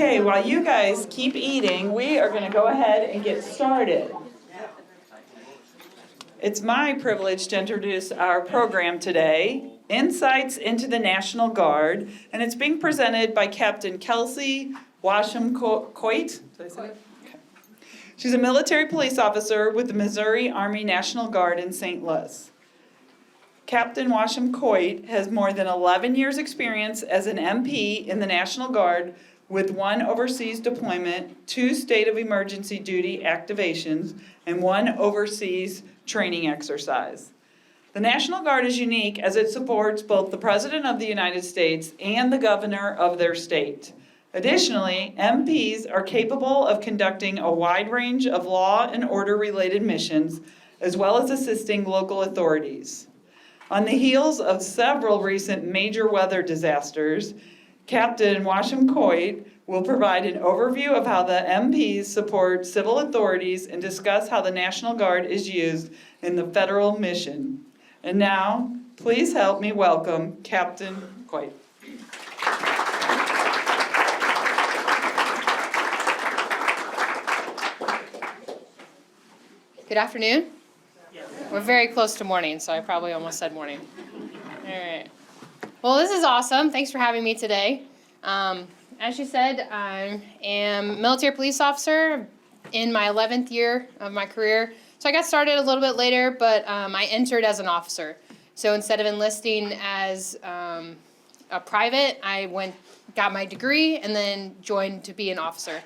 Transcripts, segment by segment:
Okay, while you guys keep eating, we are going to go ahead and get started. It's my privilege to introduce our program today, Insights into the National Guard, and it's being presented by Captain Kelsey Washam Coit. Did I say that? Okay. She's a military police officer with the Missouri Army National Guard in St. Louis. Captain Washam Coit has more than 11 years' experience as an MP in the National Guard with 1 overseas deployment, 2 state of emergency duty activations, and 1 overseas training exercise. The National Guard is unique as it supports both the President of the United States and the governor of their state. Additionally, MPs are capable of conducting a wide range of law and order related missions, as well as assisting local authorities. On the heels of several recent major weather disasters, Captain Washam Coit will provide an overview of how the MPs support civil authorities and discuss how the National Guard is used in the federal mission. And now, please help me welcome Captain Coit. Good afternoon. We're very close to morning, so I probably almost said morning. All right. Well, this is awesome. Thanks for having me today. As you said, I am a military police officer in my 11th year of my career. So I got started a little bit later, but I entered as an officer. So instead of enlisting as a private, I got my degree and then joined to be an officer.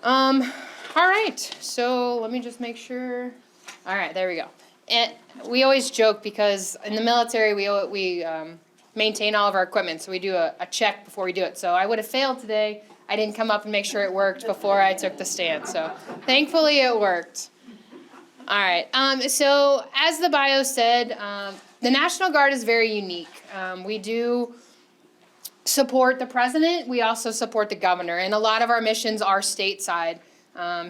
All right, so let me just make sure. All right, there we go. And we always joke because in the military we maintain all of our equipment, so we do a check before we do it. So I would have failed today. I didn't come up and make sure it worked before I took the stand. So thankfully it worked. All right. So as the bio said, the National Guard is very unique. We do support the president. We also support the governor, and a lot of our missions are stateside.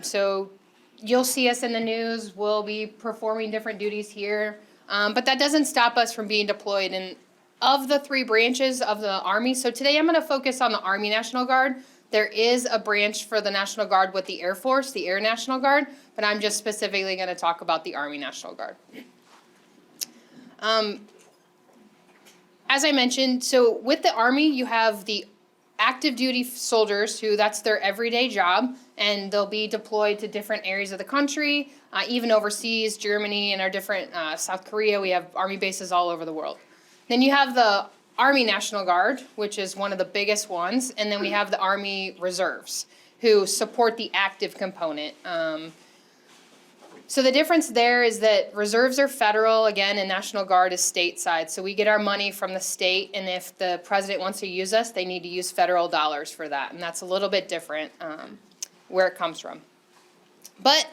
So you'll see us in the news. We'll be performing different duties here, but that doesn't stop us from being deployed in of the 3 branches of the Army. So today I'm going to focus on the Army National Guard. There is a branch for the National Guard with the Air Force, the Air National Guard, but I'm just specifically going to talk about the Army National Guard. As I mentioned, so with the Army, you have the active duty soldiers who that's their everyday job, and they'll be deployed to different areas of the country, even overseas, Germany, and our different, South Korea. We have Army bases all over the world. Then you have the Army National Guard, which is one of the biggest ones, and then we have the Army Reserves, who support the active component. So the difference there is that reserves are federal, again, and National Guard is stateside. So we get our money from the state, and if the president wants to use us, they need to use federal dollars for that, and that's a little bit different where it comes from. But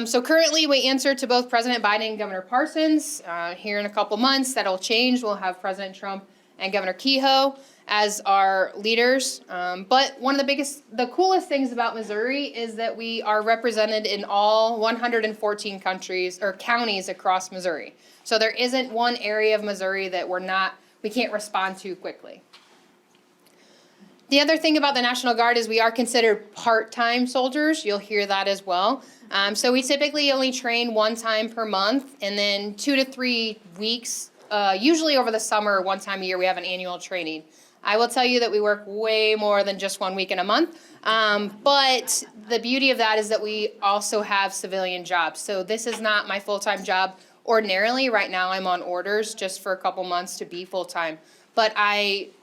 so currently we answer to both President Biden and Governor Parsons. Here in a couple months, that'll change. We'll have President Trump and Governor Kehoe as our leaders. But one of the coolest things about Missouri is that we are represented in all 114 countries or counties across Missouri. So there isn't one area of Missouri that we can't respond to quickly. The other thing about the National Guard is we are considered part-time soldiers. You'll hear that as well. So we typically only train 1 time per month, and then 2 to 3 weeks, usually over the summer, 1 time a year, we have an annual training. I will tell you that we work way more than just 1 week in a month, but the beauty of that is that we also have civilian jobs. So this is not my full-time job ordinarily. Right now I'm on orders just for a couple months to be full-time. But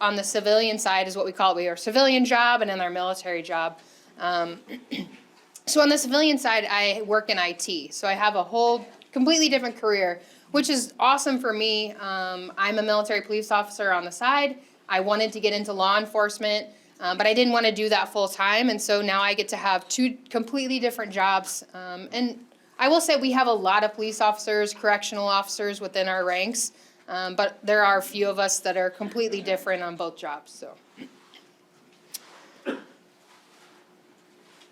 on the civilian side is what we call it. We are a civilian job and then our military job. So on the civilian side, I work in IT. So I have a whole completely different career, which is awesome for me. I'm a military police officer on the side. I wanted to get into law enforcement, but I didn't want to do that full time. And so now I get to have 2 completely different jobs. And I will say we have a lot of police officers, correctional officers within our ranks. But there are a few of us that are completely different on both jobs. So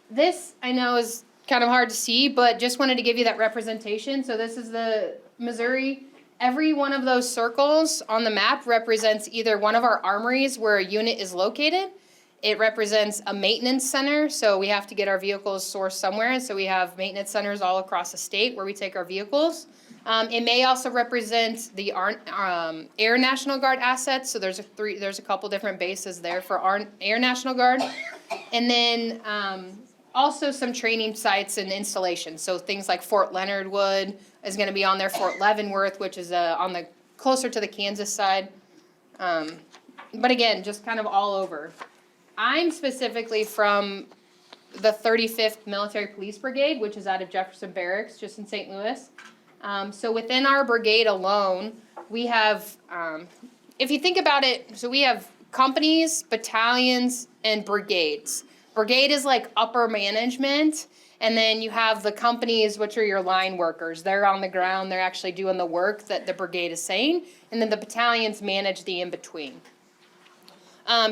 this I know is kind of hard to see, but just wanted to give you that representation. So this is the Missouri. Every one of those circles on the map represents either one of our armories where a unit is located, It represents a maintenance center, so we have to get our vehicles sourced somewhere, and so we have maintenance centers all across the state where we take our vehicles. It may also represent the Air National Guard assets, so there's a couple different bases there for our Air National Guard. And then also some training sites and installations, so things like Fort Leonard Wood is gonna be on there, Fort Leavenworth, which is on the closer to the Kansas side. But again, just kind of all over. I'm specifically from the 35th Military Police Brigade, which is out of Jefferson Barracks, just in St. Louis. So within our brigade alone, we have, if you think about it, so we have companies, battalions, and brigades. Brigade is like upper management, and then you have the companies, which are your line workers. They're on the ground, they're actually doing the work that the brigade is saying, and then the battalions manage the in-between.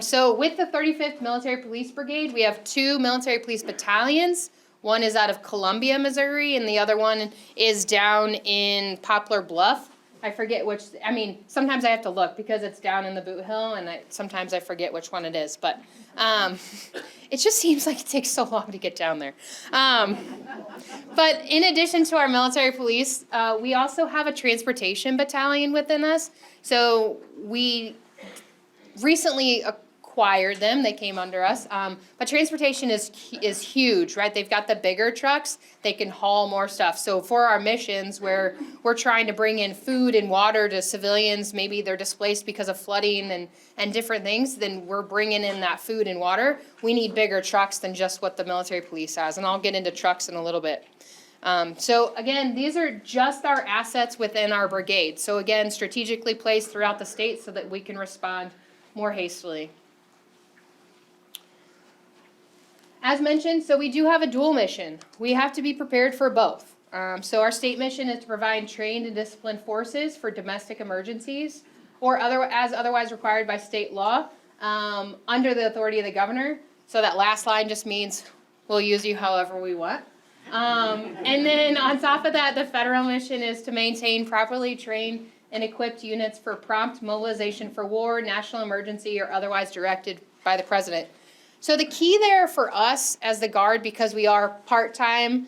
So with the 35th Military Police Brigade, we have 2 military police battalions. One is out of Columbia, Missouri, and the other one is down in Poplar Bluff. I forget which, I mean, sometimes I have to look because it's down in the Boot Hill, and sometimes I forget which one it is, but it just seems like it takes so long to get down there. But in addition to our military police, we also have a transportation battalion within us. So we recently acquired them, they came under us, but transportation is huge, right? They've got the bigger trucks, they can haul more stuff. So for our missions where we're trying to bring in food and water to civilians, maybe they're displaced because of flooding and different things, then we're bringing in that food and water. We need bigger trucks than just what the military police has, and I'll get into trucks in a little bit. So again, these are just our assets within our brigade. So again, strategically placed throughout the state so that we can respond more hastily. As mentioned, so we do have a dual mission. We have to be prepared for both. So our state mission is to provide trained and disciplined forces for domestic emergencies or as otherwise required by state law under the authority of the governor. So that last line just means we'll use you however we want. And then on top of that, the federal mission is to maintain properly trained and equipped units for prompt mobilization for war, national emergency, or otherwise directed by the president. So the key there for us as the Guard, because we are part-time,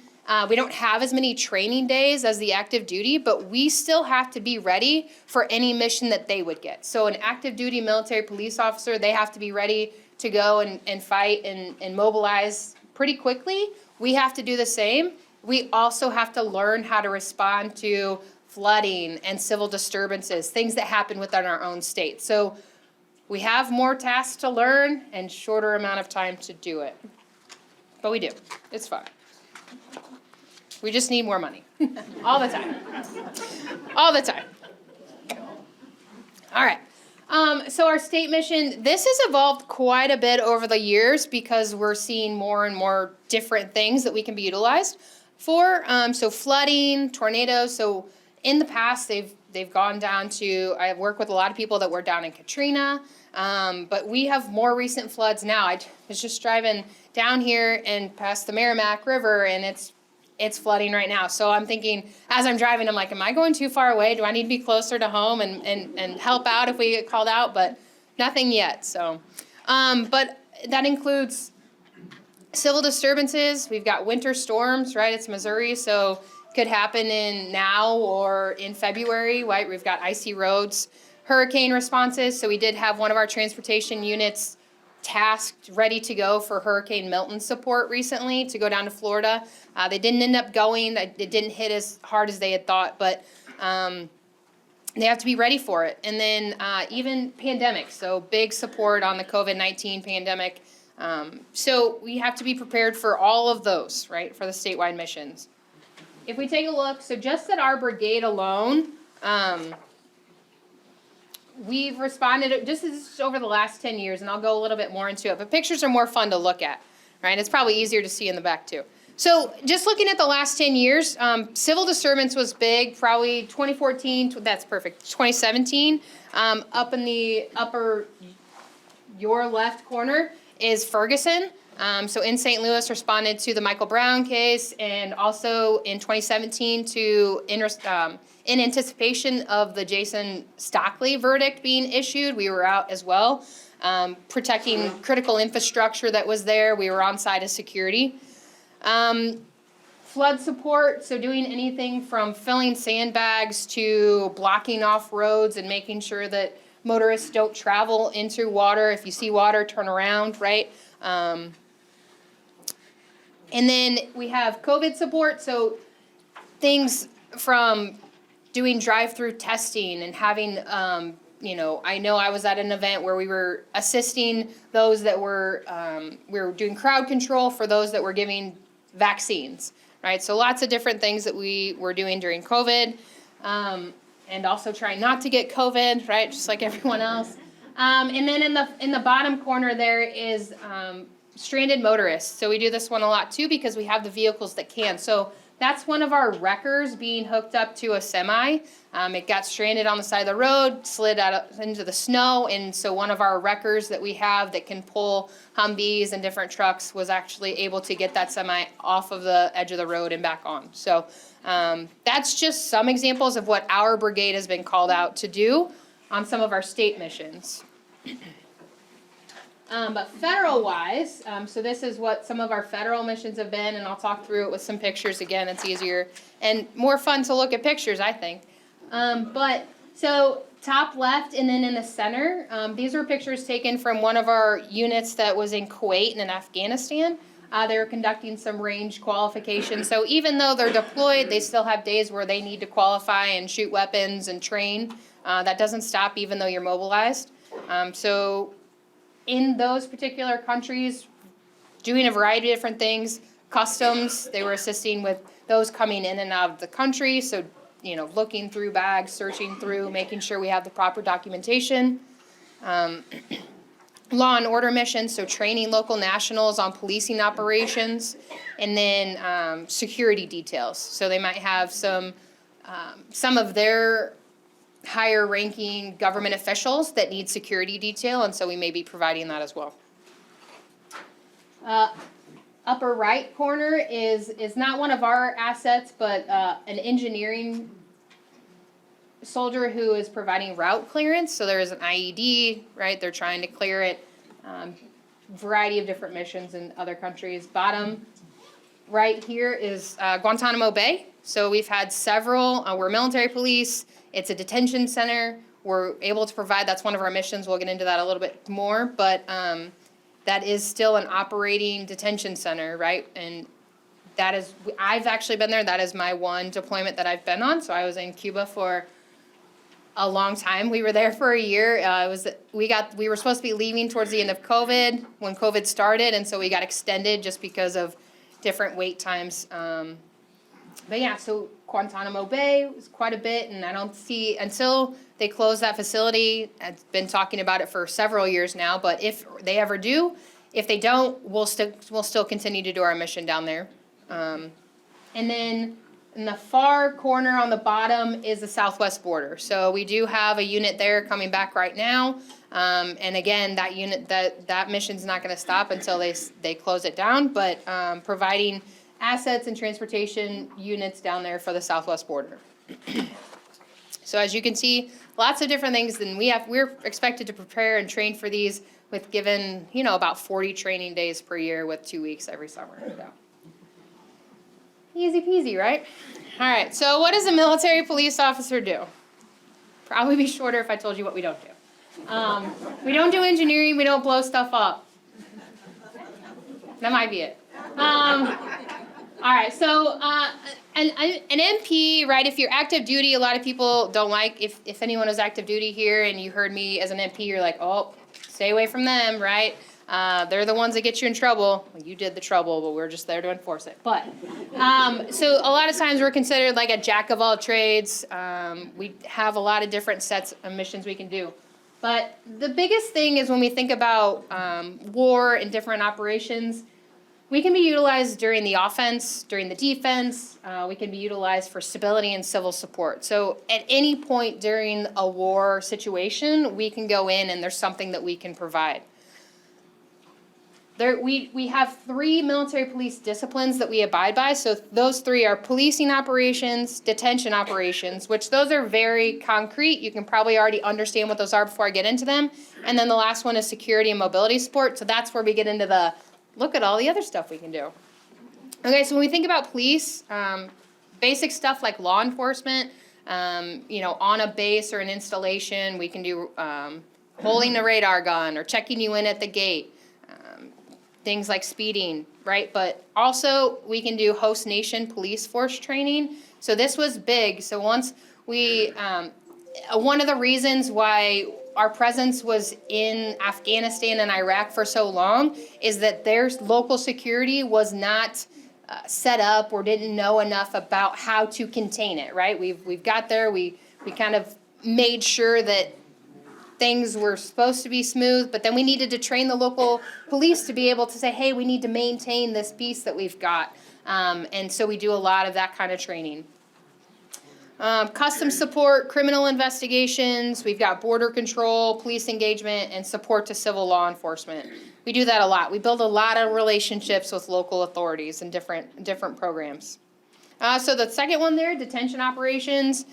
we don't have as many training days as the active duty, but we still have to be ready for any mission that they would get. So an active duty military police officer, they have to be ready to go and fight and mobilize pretty quickly. We have to do the same. We also have to learn how to respond to flooding and civil disturbances, things that happen within our own state. So we have more tasks to learn and shorter amount of time to do it. But we do. It's fun. We just need more money. All the time. All the time. All right. So our state mission, this has evolved quite a bit over the years because we're seeing more and more different things that we can be utilized for. So flooding, tornadoes. So in the past, they've gone down to, I work with a lot of people that were down in Katrina, but we have more recent floods now. I was just driving down here and past the Merrimack River, and it's flooding right now. So I'm thinking, as I'm driving, I'm like, am I going too far away? Do I need to be closer to home and help out if we get called out? But nothing yet. So, but that includes civil disturbances. We've got winter storms, right? It's Missouri, so could happen in now or in February, right? We've got icy roads, hurricane responses. So we did have one of our transportation units tasked, ready to go for Hurricane Milton support recently to go down to Florida. They didn't end up going. It didn't hit as hard as they had thought, but they have to be ready for it. And then even pandemics, so big support on the COVID-19 pandemic. So we have to be prepared for all of those, right, for the statewide missions. If we take a look, so just at our brigade alone, we've responded, just over the last 10 years, and I'll go a little bit more into it, but pictures are more fun to look at, right? It's probably easier to see in the back too. So just looking at the last 10 years, civil disturbance was big, probably 2014, that's perfect, 2017. Up in the upper, your left corner is Ferguson. So in St. Louis responded to the Michael Brown case, and also in 2017 in anticipation of the Jason Stockley verdict being issued, we were out as well. protecting critical infrastructure that was there. We were on site as security. Flood support, so doing anything from filling sandbags to blocking off roads and making sure that motorists don't travel into water. If you see water, turn around, right? And then we have COVID support, so things from doing drive-through testing and having, I know I was at an event where we were assisting those that were, we were doing crowd control for those that were giving vaccines, right? So lots of different things that we were doing during COVID, and also trying not to get COVID, right? Just like everyone else. And then in the bottom corner there is stranded motorists. So we do this one a lot too because we have the vehicles that can. So that's one of our wreckers being hooked up to a semi. It got stranded on the side of the road, slid out into the snow, and so one of our wreckers that we have that can pull Humvees and different trucks was actually able to get that semi off of the edge of the road and back on. So that's just some examples of what our brigade has been called out to do on some of our state missions. But federal-wise, so this is what some of our federal missions have been, and I'll talk through it with some pictures again. It's easier and more fun to look at pictures, I think. But so top left and then in the center, these were pictures taken from one of our units that was in Kuwait and in Afghanistan. They were conducting some range qualifications. So even though they're deployed, they still have days where they need to qualify and shoot weapons and train. That doesn't stop even though you're mobilized. So in those particular countries, doing a variety of different things. Customs, they were assisting with those coming in and out of the country. So, looking through bags, searching through, making sure we have the proper documentation. Law and order missions, so training local nationals on policing operations. And then security details. So they might have some of their higher ranking government officials that need security detail, and so we may be providing that as well. Upper right corner is not one of our assets, but an engineering soldier who is providing route clearance. So there is an IED, right? They're trying to clear it. Variety of different missions in other countries. Bottom right here is Guantanamo Bay. So we've had several, we're military police. It's a detention center. We're able to provide, that's one of our missions. We'll get into that a little bit more, but that is still an operating detention center, right? And that is, I've actually been there. That is my one deployment that I've been on. So I was in Cuba for a long time. We were there for a year. We were supposed to be leaving towards the end of COVID when COVID started, and so we got extended just because of different wait times. But yeah, so Guantanamo Bay was quite a bit, and I don't see, until they close that facility, I've been talking about it for several years now, but if they ever do, if they don't, we'll still continue to do our mission down there. And then in the far corner on the bottom is the southwest border. So we do have a unit there coming back right now. And again, that unit, that mission's not gonna stop until they close it down, but providing assets and transportation units down there for the southwest border. So as you can see, lots of different things, and we're expected to prepare and train for these with given, about 40 training days per year with 2 weeks every summer. So. Easy peasy, right? All right, so what does a military police officer do? Probably be shorter if I told you what we don't do. We don't do engineering, we don't blow stuff up. That might be it. All right, so an MP, right, if you're active duty, a lot of people don't like, if anyone is active duty here and you heard me as an MP, you're like, oh, stay away from them, right? They're the ones that get you in trouble. Well, you did the trouble, but we're just there to enforce it. But, so a lot of times we're considered like a jack of all trades. We have a lot of different sets of missions we can do. But the biggest thing is when we think about war and different operations, we can be utilized during the offense, during the defense. We can be utilized for stability and civil support. So at any point during a war situation, we can go in and there's something that we can provide. we have 3 military police disciplines that we abide by. So those 3 are policing operations, detention operations, which those are very concrete. You can probably already understand what those are before I get into them. And then the last one is security and mobility support. So that's where we get into the look at all the other stuff we can do. Okay, so when we think about police, basic stuff like law enforcement, on a base or an installation, we can do holding a radar gun or checking you in at the gate. Things like speeding, right? But also we can do host nation police force training. So this was big. So once we, one of the reasons why our presence was in Afghanistan and Iraq for so long is that their local security was not set up or didn't know enough about how to contain it, right? We've got there, we kind of made sure that things were supposed to be smooth, but then we needed to train the local police to be able to say, hey, we need to maintain this piece that we've got. And so we do a lot of that kind of training. Custom support, criminal investigations, we've got border control, police engagement, and support to civil law enforcement. We do that a lot. We build a lot of relationships with local authorities and different programs. So the second one there, detention operations.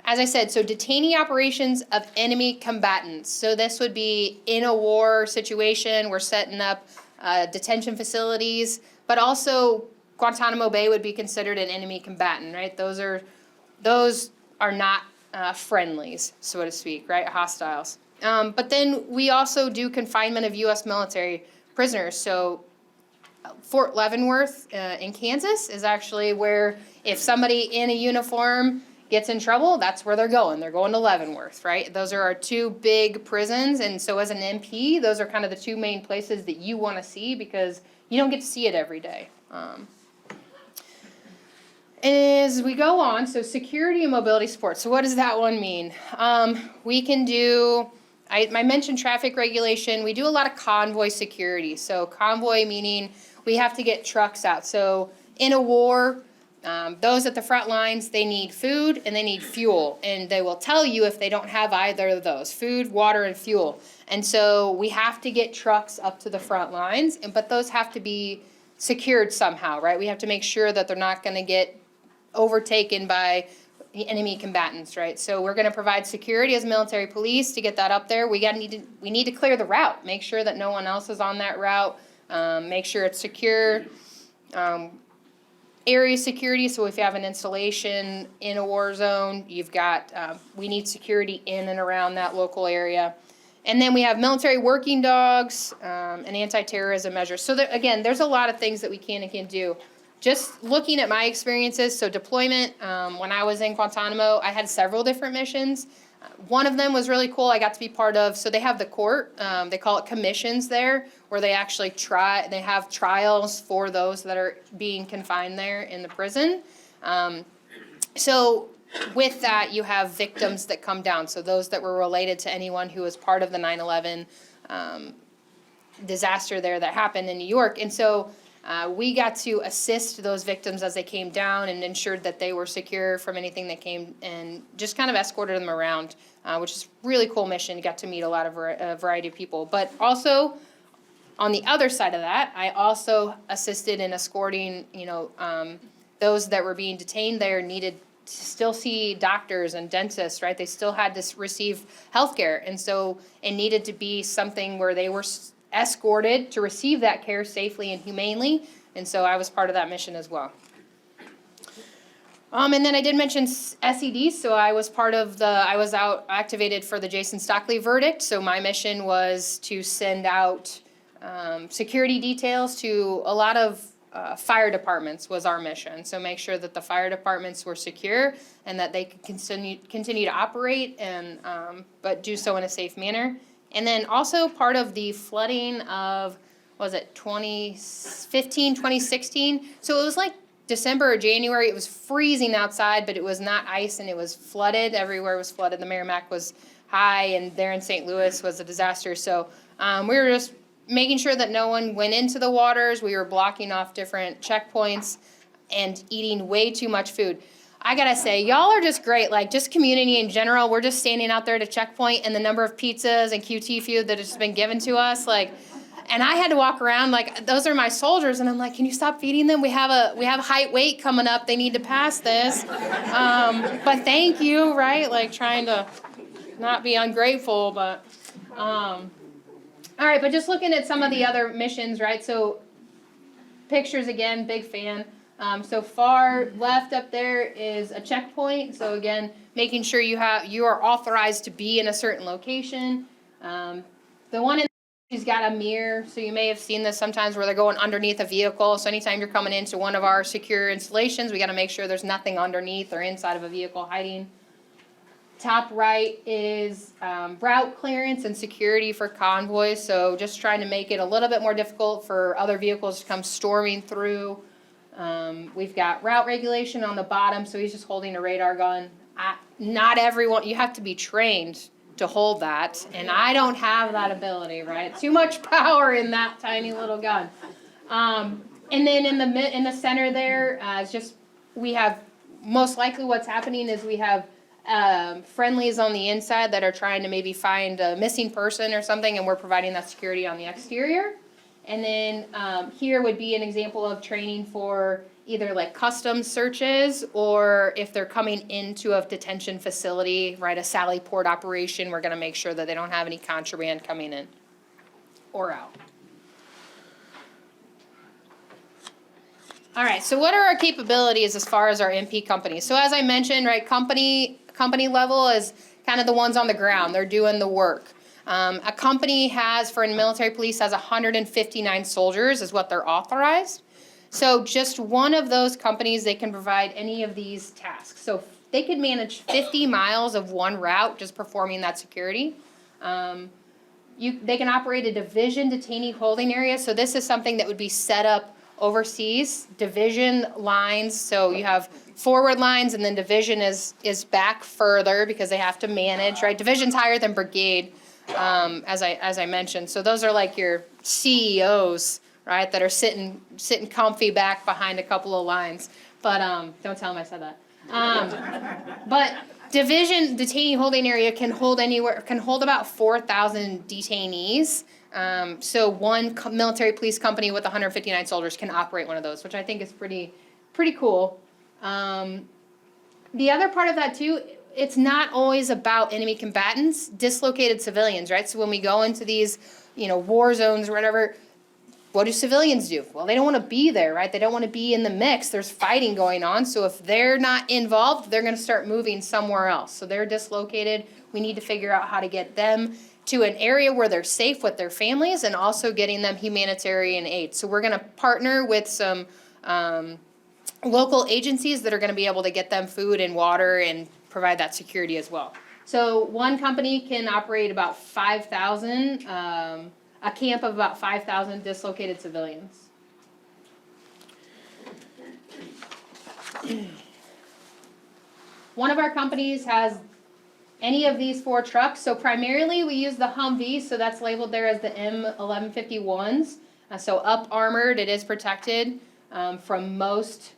As I said, so detainee operations of enemy combatants. So this would be in a war situation, we're setting up detention facilities, but also Guantanamo Bay would be considered an enemy combatant, right? Those are not friendlies, so to speak, right? Hostiles. But then we also do confinement of U.S. military prisoners. So Fort Leavenworth in Kansas is actually where if somebody in a uniform gets in trouble, that's where they're going. They're going to Leavenworth, right? Those are our 2 big prisons, and so as an MP, those are kind of the 2 main places that you want to see because you don't get to see it every day. As we go on, so security and mobility support. So what does that one mean? We can do, I mentioned traffic regulation. We do a lot of convoy security. So convoy meaning we have to get trucks out. So in a war, those at the front lines, they need food and they need fuel. And they will tell you if they don't have either of those, food, water, and fuel. And so we have to get trucks up to the front lines, but those have to be secured somehow, right? We have to make sure that they're not going to get overtaken by enemy combatants, right? So we're going to provide security as military police to get that up there. We need to clear the route, make sure that no one else is on that route, make sure it's secure. Area security, so if you have an installation in a war zone, you've got, we need security in and around that local area. And then we have military working dogs and anti-terrorism measures. So there, again, there's a lot of things that we can and can't do. Just looking at my experiences, so deployment, when I was in Guantanamo, I had several different missions. One of them was really cool. I got to be part of, so they have the court, they call it commissions there, where they actually they have trials for those that are being confined there in the prison. So with that, you have victims that come down, so those that were related to anyone who was part of the 9/11 disaster there that happened in New York. And so we got to assist those victims as they came down and ensured that they were secure from anything that came, and just kind of escorted them around, which is a really cool mission. You got to meet a lot of a variety of people. But also, on the other side of that, I also assisted in escorting, those that were being detained there needed to still see doctors and dentists, right? They still had to receive health care. And so it needed to be something where they were escorted to receive that care safely and humanely, and so I was part of that mission as well. And then I did mention SEDs, so I was activated for the Jason Stockley verdict, so my mission was to send out security details to a lot of fire departments was our mission, so make sure that the fire departments were secure and that they could continue to operate, and but do so in a safe manner. And then also part of the flooding of, 2015, 2016? So it was like December or January, it was freezing outside, but it was not ice and it was flooded. Everywhere was flooded. The Merrimack was high, and there in St. Louis was a disaster. So we were just making sure that no one went into the waters. We were blocking off different checkpoints and eating way too much food. I gotta say, y'all are just great. Like, just community in general, we're just standing out there at a checkpoint, and the number of pizzas and QT food that has been given to us, like, And I had to walk around like, those are my soldiers, and I'm like, can you stop feeding them? We have height weight coming up. They need to pass this. But thank you, right? Like trying to not be ungrateful, but all right. But just looking at some of the other missions, right? So pictures again, big fan. So far left up there is a checkpoint. So again, making sure you are authorized to be in a certain location. The one in she's got a mirror, so you may have seen this sometimes where they're going underneath a vehicle. So anytime you're coming into one of our secure installations, we got to make sure there's nothing underneath or inside of a vehicle hiding. Top right is route clearance and security for convoys. So just trying to make it a little bit more difficult for other vehicles to come storming through. We've got route regulation on the bottom, so he's just holding a radar gun. Not everyone, you have to be trained to hold that, and I don't have that ability, right? Too much power in that tiny little gun. And then in the center there, is just, we have, most likely what's happening is we have friendlies on the inside that are trying to maybe find a missing person or something, and we're providing that security on the exterior. And then here would be an example of training for either like customs searches, or if they're coming into a detention facility, right, a Sally Port operation, we're gonna make sure that they don't have any contraband coming in or out. All right, so what are our capabilities as far as our MP companies? So as I mentioned, right, company level is kind of the ones on the ground, they're doing the work. A company has, for military police, has 159 soldiers is what they're authorized. So just one of those companies, they can provide any of these tasks. So they could manage 50 miles of one route just performing that security. They can operate a division detainee holding area. So this is something that would be set up overseas, division lines. So you have forward lines, and then division is back further because they have to manage, right? Division's higher than brigade, as I mentioned. So those are like your CEOs, right, that are sitting comfy back behind a couple of lines. But don't tell them I said that. But division detainee holding area can hold about 4,000 detainees. So one military police company with 159 soldiers can operate one of those, which I think is pretty cool. The other part of that too, it's not always about enemy combatants, dislocated civilians, right? So when we go into these, war zones or whatever, what do civilians do? Well, they don't want to be there, right? They don't want to be in the mix. There's fighting going on. So if they're not involved, they're going to start moving somewhere else. So they're dislocated. We need to figure out how to get them to an area where they're safe with their families, and also getting them humanitarian aid. So we're going to partner with some local agencies that are going to be able to get them food and water and provide that security as well. So one company can operate about 5,000, a camp of about 5,000 dislocated civilians. One of our companies has any of these 4 trucks. So primarily we use the Humvee, so that's labeled there as the M1151s. So up armored, it is protected from most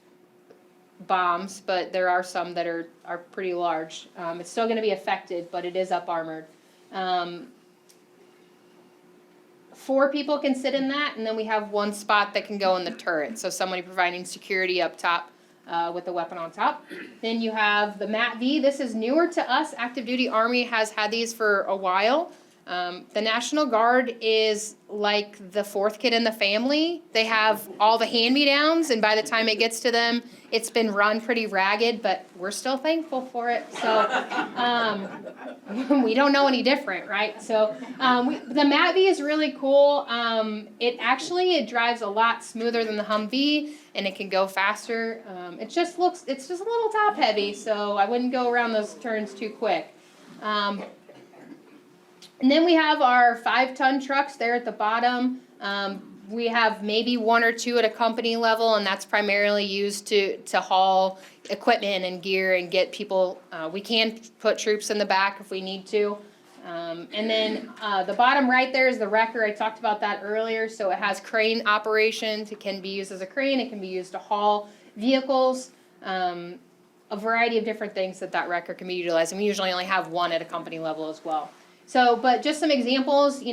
bombs, but there are some that are pretty large. It's still going to be affected, but it is up armored. 4 people can sit in that, and then we have 1 spot that can go in the turret. So somebody providing security up top with the weapon on top. Then you have the MAT-V. This is newer to us. Active Duty Army has had these for a while. The National Guard is like the 4th kid in the family. They have all the hand-me-downs, and by the time it gets to them, it's been run pretty ragged, but we're still thankful for it. So we don't know any different, right? So the MAT-V is really cool. It drives a lot smoother than the Humvee, and it can go faster. It's just a little top heavy, so I wouldn't go around those turns too quick. And then we have our 5-ton trucks there at the bottom. We have maybe 1 or 2 at a company level, and that's primarily used to haul equipment and gear and get people. We can put troops in the back if we need to. And then the bottom right there is the wrecker. I talked about that earlier. So it has crane operations. It can be used as a crane. It can be used to haul vehicles. A variety of different things that wrecker can be utilized. And we usually only have 1 at a company level as well. So, but just some examples,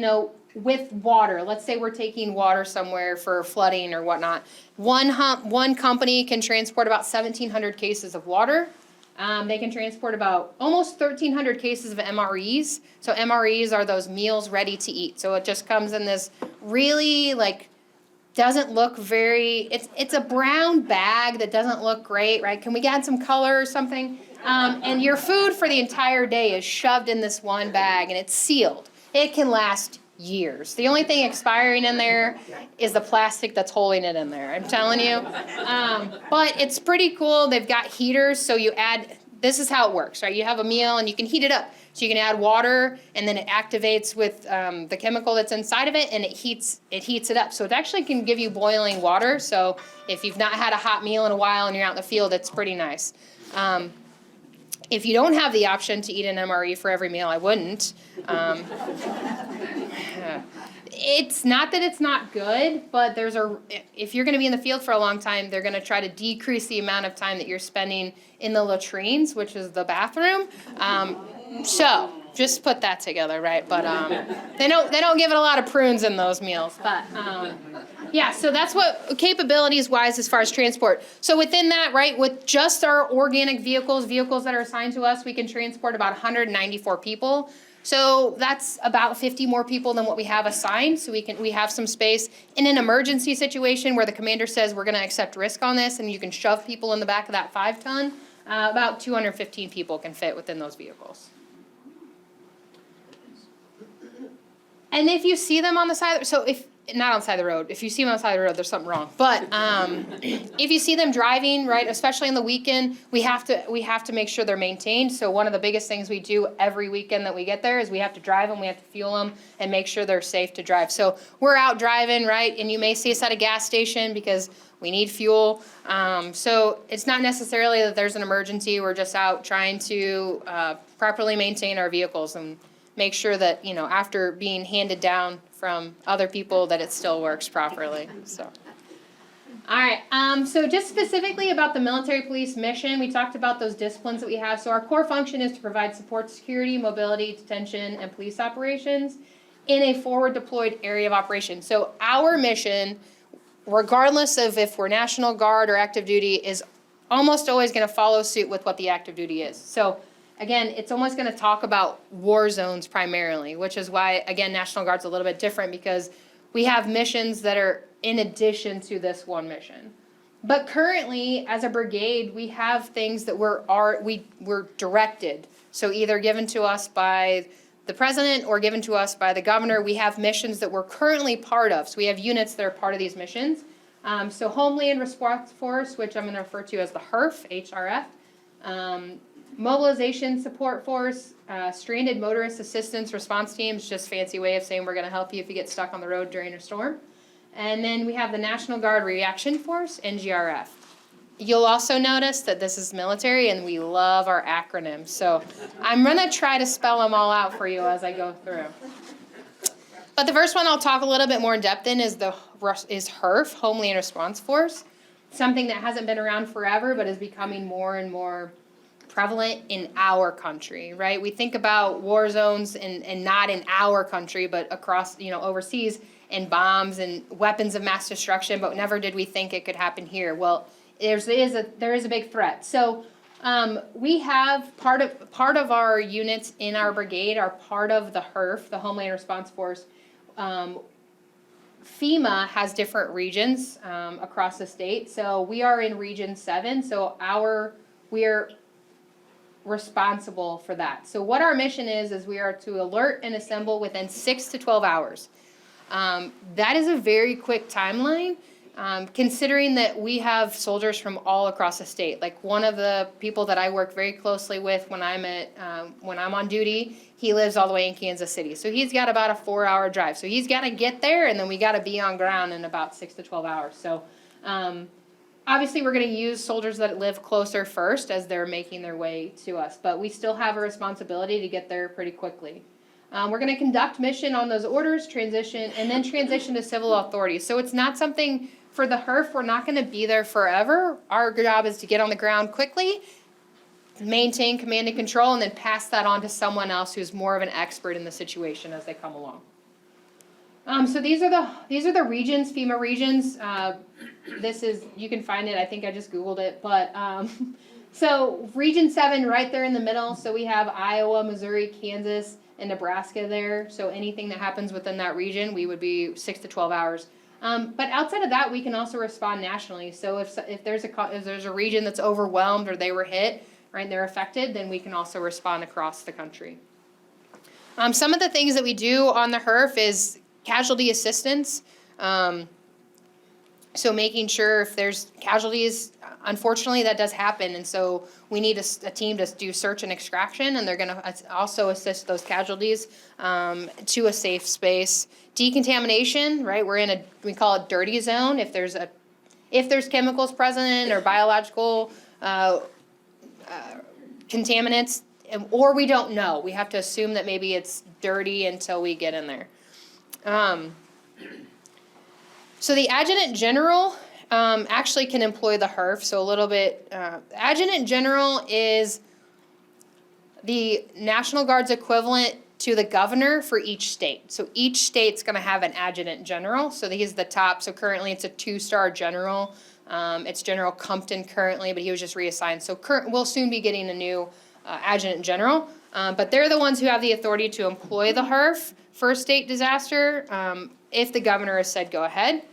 with water, let's say we're taking water somewhere for flooding or whatnot, one company can transport about 1,700 cases of water. They can transport about almost 1,300 cases of MREs. So MREs are those meals ready to eat. So it just comes in this really doesn't look very, it's a brown bag that doesn't look great, right? Can we add some color or something? And your food for the entire day is shoved in this one bag and it's sealed. It can last years. The only thing expiring in there is the plastic that's holding it in there, I'm telling you. But it's pretty cool. They've got heaters, so this is how it works, right? You have a meal and you can heat it up. So you can add water and then it activates with the chemical that's inside of it and it heats it up. So it actually can give you boiling water. So if you've not had a hot meal in a while and you're out in the field, it's pretty nice. If you don't have the option to eat an MRE for every meal, I wouldn't. It's not that it's not good, but if you're going to be in the field for a long time, they're going to try to decrease the amount of time that you're spending in the latrines, which is the bathroom. So just put that together, right? But they don't give it a lot of prunes in those meals. But yeah, so that's what capabilities wise as far as transport. So within that, right, with just our organic vehicles that are assigned to us, we can transport about 194 people. So that's about 50 more people than what we have assigned. So we have some space in an emergency situation where the commander says we're going to accept risk on this, and you can shove people in the back of that 5-ton. About 215 people can fit within those vehicles. And if you see them on the side, not on the side of the road. If you see them on the side of the road, there's something wrong. But if you see them driving, right, especially on the weekend, we have to make sure they're maintained. So one of the biggest things we do every weekend that we get there is we have to drive them, we have to fuel them, and make sure they're safe to drive. So we're out driving, right, and you may see us at a gas station because we need fuel. So it's not necessarily that there's an emergency. We're just out trying to properly maintain our vehicles and make sure that, after being handed down from other people, that it still works properly. So, all right. So just specifically about the military police mission, we talked about those disciplines that we have. So our core function is to provide support, security, mobility, detention, and police operations in a forward deployed area of operation. So our mission, regardless of if we're National Guard or active duty, is almost always going to follow suit with what the active duty is. So again, it's almost going to talk about war zones primarily, which is why, again, National Guard's a little bit different because we have missions that are in addition to this one mission. But currently, as a brigade, we have things that we're directed. So either given to us by the president or given to us by the governor. We have missions that we're currently part of. So we have units that are part of these missions. So Homeland Response Force, which I'm going to refer to as the HRF, Mobilization Support Force, Stranded Motorist Assistance Response Teams, just fancy way of saying we're going to help you if you get stuck on the road during a storm. And then we have the National Guard Reaction Force, NGRF. You'll also notice that this is military and we love our acronyms. So I'm going to try to spell them all out for you as I go through. But the first one I'll talk a little bit more in depth in is HRF, Homeland Response Force. Something that hasn't been around forever but is becoming more and more prevalent in our country, right? We think about war zones and not in our country, but across, overseas, and bombs and weapons of mass destruction, but never did we think it could happen here. Well, there is a big threat. So we have part of our units in our brigade are part of the HRF, the Homeland Response Force. FEMA has different regions across the state. So we are in Region 7, so we're responsible for that. So what our mission is we are to alert and assemble within 6 to 12 hours. That is a very quick timeline, considering that we have soldiers from all across the state. Like one of the people that I work very closely with when I'm on duty, he lives all the way in Kansas City. So he's got about a 4-hour drive. So he's got to get there, and then we got to be on ground in about 6 to 12 hours. So obviously we're going to use soldiers that live closer first as they're making their way to us, but we still have a responsibility to get there pretty quickly. We're going to conduct mission on those orders, transition to civil authority. So it's not something for the HRF, we're not going to be there forever. Our job is to get on the ground quickly, maintain command and control, and then pass that on to someone else who's more of an expert in the situation as they come along. So these are the regions, FEMA regions. This is, you can find it, I think I just Googled it, but, so Region 7 right there in the middle, so we have Iowa, Missouri, Kansas, and Nebraska there, so anything that happens within that region, we would be 6 to 12 hours. But outside of that, we can also respond nationally, so if there's a region that's overwhelmed or they were hit, right, and they're affected, then we can also respond across the country. Some of the things that we do on the HERF is casualty assistance. So making sure if there's casualties, unfortunately that does happen, and so we need a team to do search and extraction, and they're going to also assist those casualties to a safe space. Decontamination, right? We call it dirty zone. If there's chemicals present or biological contaminants, or we don't know, we have to assume that maybe it's dirty until we get in there. So the Adjutant General actually can employ the HERF, so a little bit. Adjutant General is the National Guard's equivalent to the governor for each state. So each state's going to have an Adjutant General, so he's the top. So currently it's a 2-star general. It's General Compton currently, but he was just reassigned. So we'll soon be getting a new Adjutant General. But they're the ones who have the authority to employ the HERF for a state disaster if the governor has said go ahead.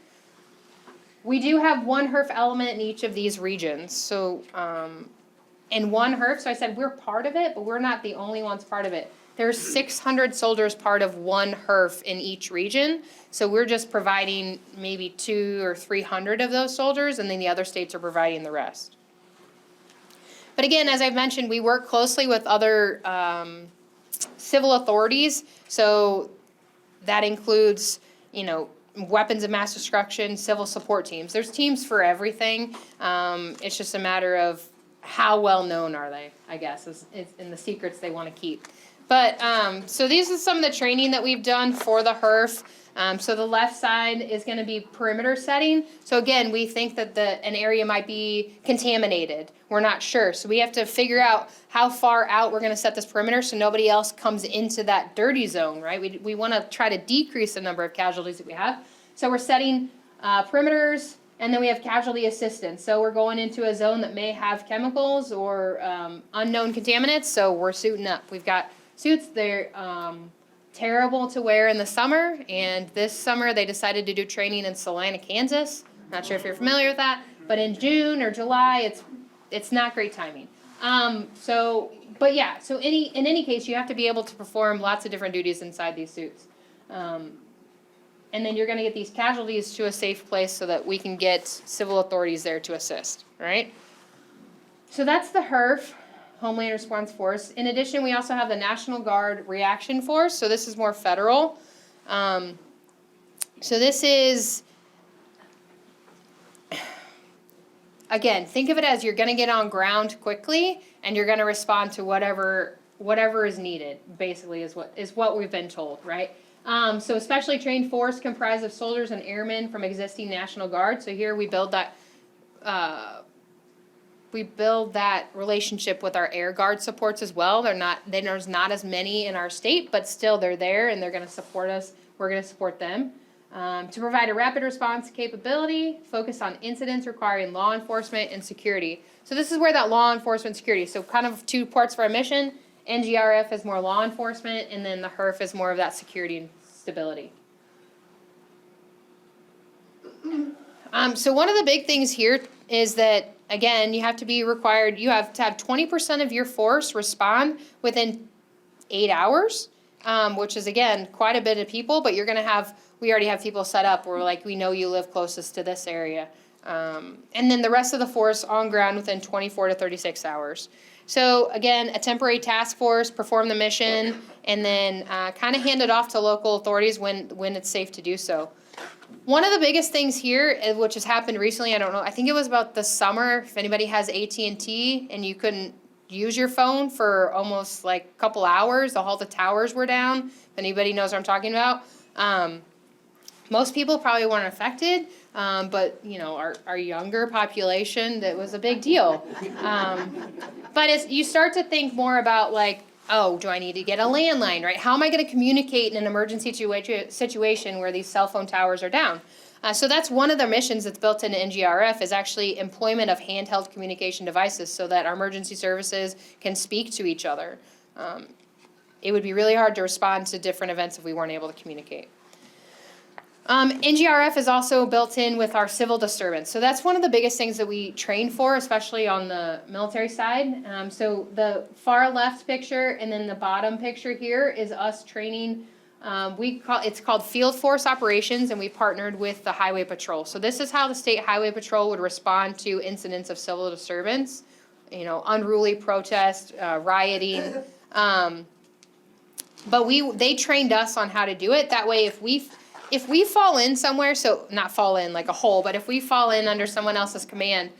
We do have one HERF element in each of these regions. So in one HERF, so I said we're part of it, but we're not the only ones part of it. There's 600 soldiers part of one HERF in each region. So we're just providing maybe 200 or 300 of those soldiers, and then the other states are providing the rest. But again, as I've mentioned, we work closely with other civil authorities. So that includes, weapons of mass destruction, civil support teams. There's teams for everything. It's just a matter of how well known are they, I guess, is in the secrets they want to keep. But so these are some of the training that we've done for the HERF. So the left side is going to be perimeter setting. So again, we think that an area might be contaminated. We're not sure. So we have to figure out how far out we're going to set this perimeter so nobody else comes into that dirty zone, right? We want to try to decrease the number of casualties that we have. So we're setting perimeters, and then we have casualty assistance. So we're going into a zone that may have chemicals or unknown contaminants, so we're suiting up. We've got suits. They're terrible to wear in the summer, and this summer they decided to do training in Salina, Kansas. Not sure if you're familiar with that, but in June or July, it's not great timing. So in any case, you have to be able to perform lots of different duties inside these suits. And then you're going to get these casualties to a safe place so that we can get civil authorities there to assist, right? So that's the HERF, Homeland Response Force. In addition, we also have the National Guard Reaction Force, so this is more federal. So this is, again, think of it as you're going to get on ground quickly, and you're going to respond to whatever is needed, basically, is what we've been told, right? So a specially trained force comprised of soldiers and airmen from existing National Guard. So here we build that relationship with our Air Guard supports as well. There's not as many in our state, but still they're there and they're going to support us. We're going to support them. To provide a rapid response capability, focus on incidents requiring law enforcement and security. So this is where that law enforcement security, so kind of 2 parts for our mission. NGRF is more law enforcement, and then the HERF is more of that security and stability. So one of the big things here is that, again, you have to have 20% of your force respond within 8 hours, which is, again, quite a bit of people, but we already have people set up where, we know you live closest to this area. And then the rest of the force on ground within 24 to 36 hours. So again, a temporary task force, perform the mission, and then kind of hand it off to local authorities when it's safe to do so. One of the biggest things here, which has happened recently, I don't know, I think it was about the summer, if anybody has AT&T and you couldn't use your phone for almost a couple hours, all the towers were down, if anybody knows what I'm talking about. Most people probably weren't affected, but our younger population, that was a big deal. But you start to think more about oh, do I need to get a landline, right? How am I going to communicate in an emergency situation where these cell phone towers are down? So that's one of the missions that's built into NGRF is actually employment of handheld communication devices so that our emergency services can speak to each other. It would be really hard to respond to different events if we weren't able to communicate. NGRF is also built in with our civil disturbance. So that's one of the biggest things that we train for, especially on the military side. So the far left picture and then the bottom picture here is us training. It's called Field Force Operations, and we partnered with the Highway Patrol. So this is how the State Highway Patrol would respond to incidents of civil disturbance, unruly protest, rioting. But they trained us on how to do it. That way, if we fall in somewhere, so not fall in like a hole, but if we fall in under someone else's command,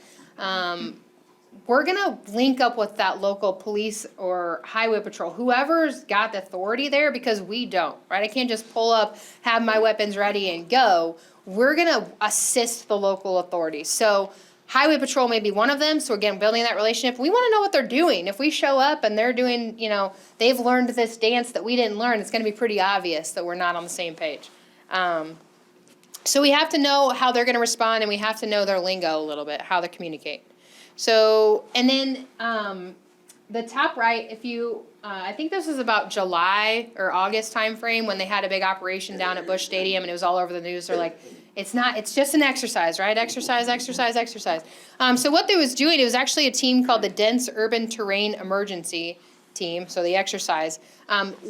we're gonna link up with that local police or highway patrol, whoever's got the authority there, because we don't, right? I can't just pull up, have my weapons ready and go. We're gonna assist the local authorities. So highway patrol may be one of them, so again, building that relationship. We wanna know what they're doing. If we show up and they're doing, they've learned this dance that we didn't learn, it's gonna be pretty obvious that we're not on the same page. So we have to know how they're gonna respond, and we have to know their lingo a little bit, how they communicate. So, and then the top right, I think this was about July or August timeframe when they had a big operation down at Busch Stadium and it was all over the news. They're like, it's just an exercise, right? Exercise, exercise, exercise. So what they was doing, it was actually a team called the Dense Urban Terrain Emergency Team, so the exercise.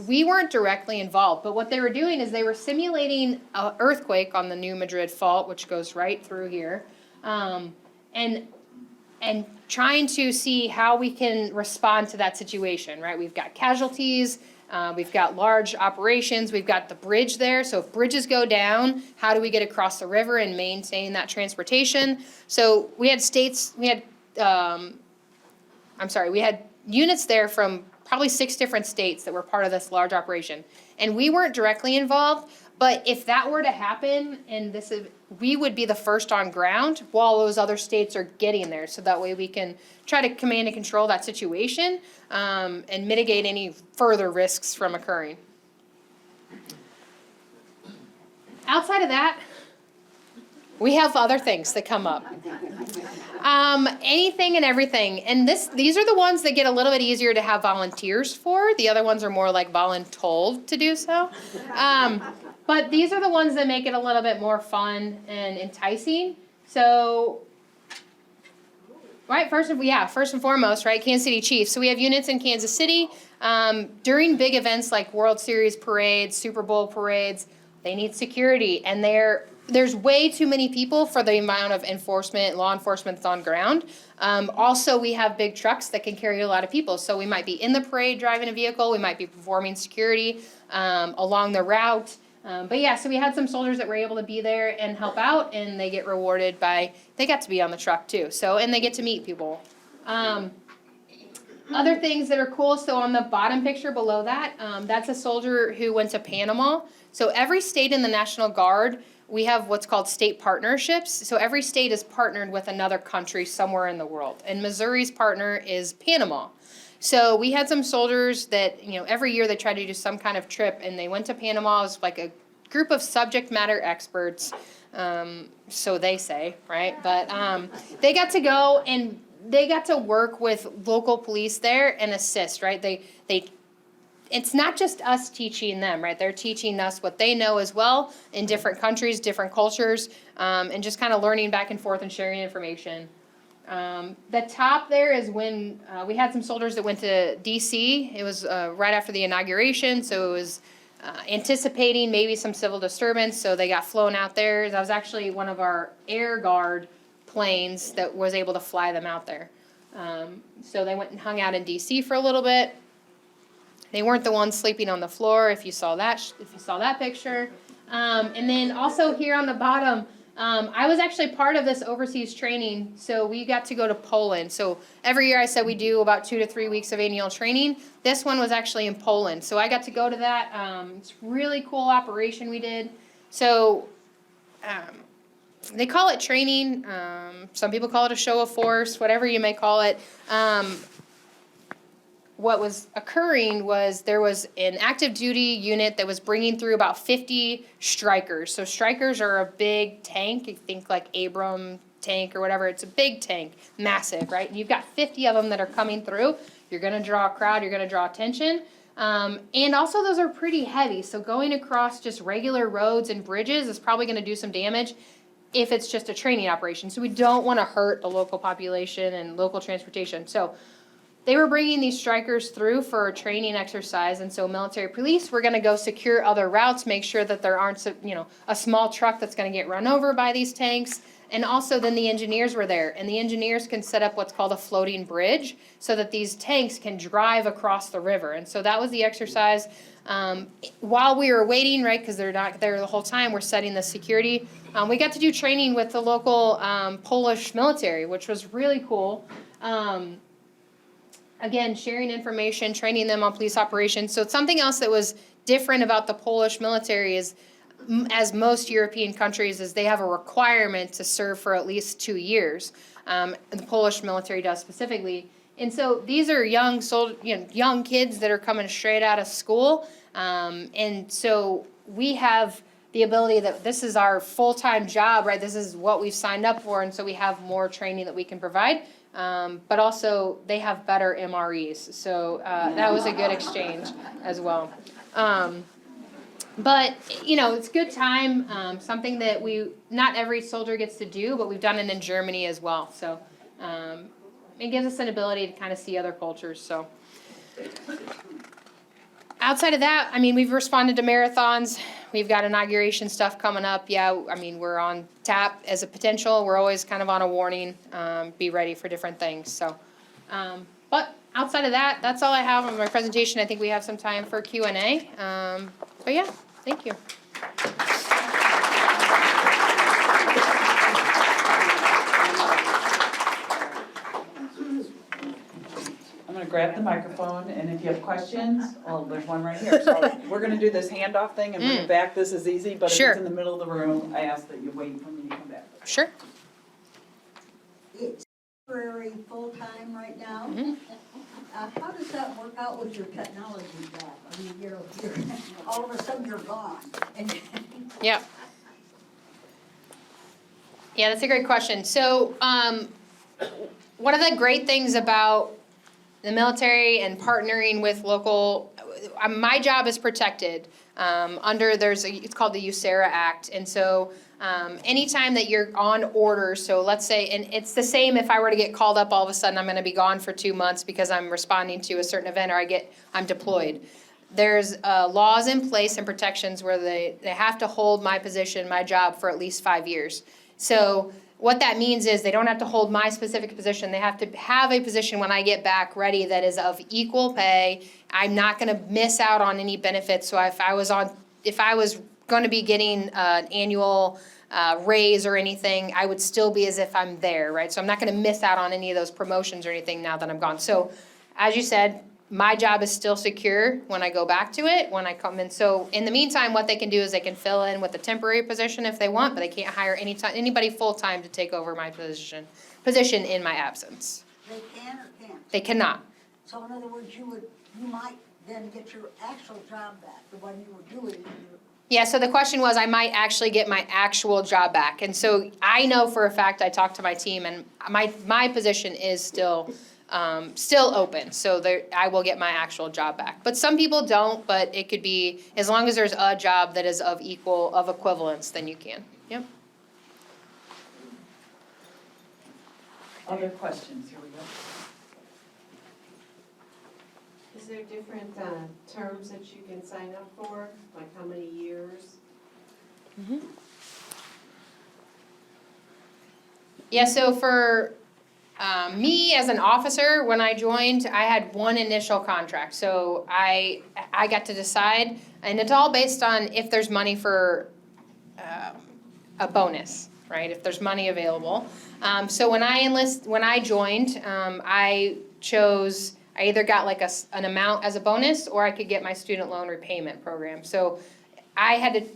We weren't directly involved, but what they were doing is they were simulating an earthquake on the New Madrid Fault, which goes right through here, and trying to see how we can respond to that situation, right? We've got casualties, we've got large operations, we've got the bridge there, so if bridges go down, how do we get across the river and maintain that transportation? So we had units there from probably 6 different states that were part of this large operation. And we weren't directly involved, but if that were to happen, we would be the first on ground while those other states are getting there. So that way we can try to command and control that situation and mitigate any further risks from occurring. Outside of that, we have other things that come up. Anything and everything. And these are the ones that get a little bit easier to have volunteers for. The other ones are more like voluntold to do so. But these are the ones that make it a little bit more fun and enticing. So, right, first and foremost, right, Kansas City Chiefs. So we have units in Kansas City. During big events like World Series parades, Super Bowl parades, they need security. And there's way too many people for the amount of law enforcement that's on ground. Also, we have big trucks that can carry a lot of people. So we might be in the parade driving a vehicle. We might be performing security along the route. So we had some soldiers that were able to be there and help out, and they get rewarded they got to be on the truck too. So, and they get to meet people. Other things that are cool, so on the bottom picture below that, that's a soldier who went to Panama. So every state in the National Guard, we have what's called state partnerships. So every state is partnered with another country somewhere in the world. And Missouri's partner is Panama. So we had some soldiers that, every year they try to do some kind of trip, and they went to Panama. It was like a group of subject matter experts, so they say, right? But they got to go and they got to work with local police there and assist, right? It's not just us teaching them, right? They're teaching us what they know as well in different countries, different cultures, and just kind of learning back and forth and sharing information. The top there is when we had some soldiers that went to D.C. It was right after the inauguration, so it was anticipating maybe some civil disturbance, so they got flown out there. That was actually one of our Air Guard planes that was able to fly them out there. So they went and hung out in D.C. for a little bit. They weren't the ones sleeping on the floor, if you saw that picture. And then also here on the bottom, I was actually part of this overseas training, so we got to go to Poland. So every year I said we do about 2 to 3 weeks of annual training. This one was actually in Poland, so I got to go to that. It's a really cool operation we did. So they call it training. Some people call it a show of force, whatever you may call it. what was occurring was there was an active duty unit that was bringing through about 50 strikers. So strikers are a big tank. You think like Abram tank or whatever. It's a big tank, massive, right? And you've got 50 of them that are coming through. You're going to draw a crowd. You're going to draw attention. And also those are pretty heavy. So going across just regular roads and bridges is probably going to do some damage if it's just a training operation. So we don't want to hurt the local population and local transportation. So they were bringing these strikers through for a training exercise, and so military police were going to go secure other routes, make sure that there aren't, a small truck that's going to get run over by these tanks. And also then the engineers were there, and the engineers can set up what's called a floating bridge so that these tanks can drive across the river. And so that was the exercise. While we were waiting, right, because they're not there the whole time, we're setting the security. We got to do training with the local Polish military, which was really cool. Again, sharing information, training them on police operations. So something else that was different about the Polish military is, as most European countries, is they have a requirement to serve for at least 2 years. The Polish military does specifically. And so these are young kids that are coming straight out of school. And so we have the ability that this is our full-time job, right? This is what we've signed up for, and so we have more training that we can provide. But also they have better MREs, so that was a good exchange as well. But it's a good time, something that not every soldier gets to do, but we've done it in Germany as well. So it gives us an ability to kind of see other cultures. So outside of that, we've responded to marathons. We've got inauguration stuff coming up. Yeah, we're on tap as a potential. We're always kind of on a warning, be ready for different things. So, but outside of that, that's all I have on my presentation. I think we have some time for Q&A. But yeah, thank you. I'm going to grab the microphone, and if you have questions, there's one right here. So we're going to do this handoff thing and bring it back. This is easy, but if Sure. it's in the middle of the room, I ask that you wait for me to come back. Sure. It's temporary, full-time right now. Mm-hmm. How does that work out with your technology job? You're all of a sudden you're gone. And Yeah. Yeah, that's a great question. So, one of the great things about the military and partnering with local, my job is protected under it's called the USERRA Act, and so anytime that you're on order, so let's say, and it's the same if I were to get called up all of a sudden, I'm going to be gone for 2 months because I'm responding to a certain event or I'm deployed. There's laws in place and protections where they have to hold my position, my job for at least 5 years. So what that means is they don't have to hold my specific position. They have to have a position when I get back ready that is of equal pay. I'm not going to miss out on any benefits. So if I was going to be getting an annual raise or anything, I would still be as if I'm there, right? So I'm not going to miss out on any of those promotions or anything now that I'm gone. So as you said, my job is still secure when I go back to it, when I come in. So in the meantime, what they can do is they can fill in with a temporary position if they want, but they can't hire anybody full-time to take over my position in my absence. they can or can't? They cannot. So in other words, you might then get your actual job back, the one you were doing. Yeah, so the question was, I might actually get my actual job back. And so I know for a fact, I talked to my team, and my position is still open. So I will get my actual job back. But some people don't, but it could be, as long as there's a job that is of equivalence, then you can. Yep. Other questions? Here we go. Is there different terms that you can sign up for, like how many years? Mm-hmm. Yeah, so for me as an officer, when I joined, I had one initial contract. So I got to decide, and it's all based on if there's money for a bonus, right? If there's money available. So when I joined, I either got like an amount as a bonus, or I could get my student loan repayment program. So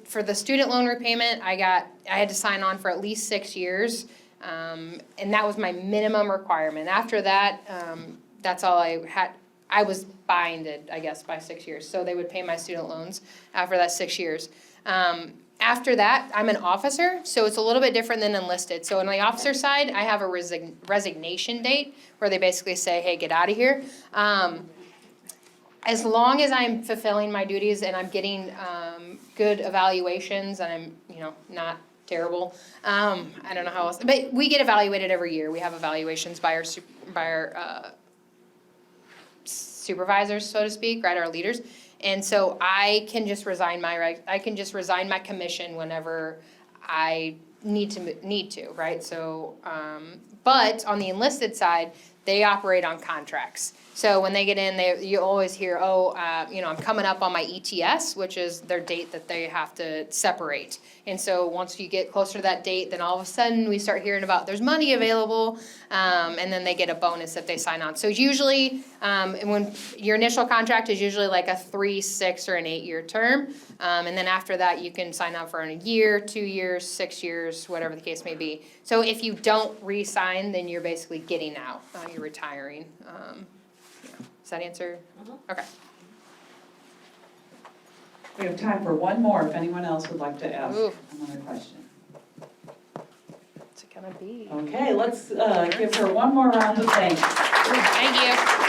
for the student loan repayment, I had to sign on for at least 6 years. And that was my minimum requirement. After that, that's all I had. I was binded, I guess, by 6 years. So they would pay my student loans after that 6 years. After that, I'm an officer, so it's a little bit different than enlisted. So on the officer side, I have a resignation date where they basically say, hey, get out of here. As long as I'm fulfilling my duties and I'm getting good evaluations and I'm, not terrible. I don't know how else, but we get evaluated every year. We have evaluations by our supervisors, so to speak, right, our leaders. And so I can just resign my commission whenever I need to, right? So, but on the enlisted side, they operate on contracts. So when they get in, you always hear, I'm coming up on my ETS, which is their date that they have to separate. And so once you get closer to that date, then all of a sudden we start hearing about there's money available, and then they get a bonus if they sign on. So usually, when your initial contract is usually like a 3, 6, or an 8-year term, and then after that you can sign up for a year, 2 years, 6 years, whatever the case may be. So if you don't re-sign, then you're basically getting out, you're retiring. Does that answer? Okay. We have time for one more if anyone else would like to ask Ooh. another question. What's it gonna be? Okay, let's give her one more round of thanks. Thank you.